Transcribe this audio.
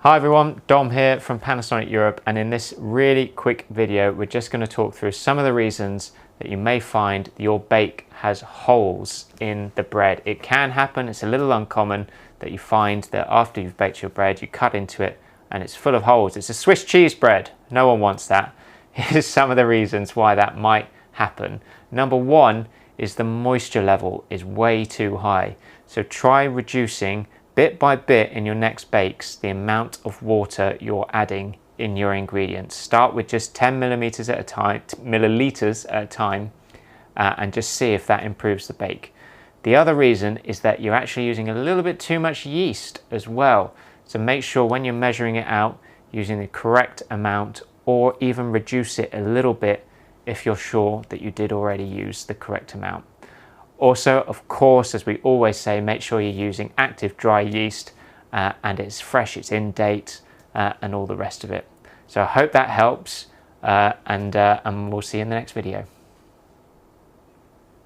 Hi everyone, Dom here from Panasonic Europe, and in this really quick video we're just going to talk through some of the reasons that you may find your bake has holes in the bread. It can happen, it's a little uncommon that you find that after you've baked your bread you cut into it and it's full of holes. It's a Swiss cheese bread, no one wants that. Here's some of the reasons why that might happen. Number one is the moisture level is way too high, so try reducing bit by bit in your next bakes the amount of water you're adding in your ingredients. Start with just 10 milliliters at a time, and just see if that improves the bake. The other reason is that you're actually using a little bit too much yeast as well, so make sure when you're measuring it out using the correct amount, or even reduce it a little bit if you're sure that you did already use the correct amount. Also, of course, as we always say, make sure you're using active dry yeast and it's fresh, it's in date, and all the rest of it. So I hope that helps, and we'll see you in the next video.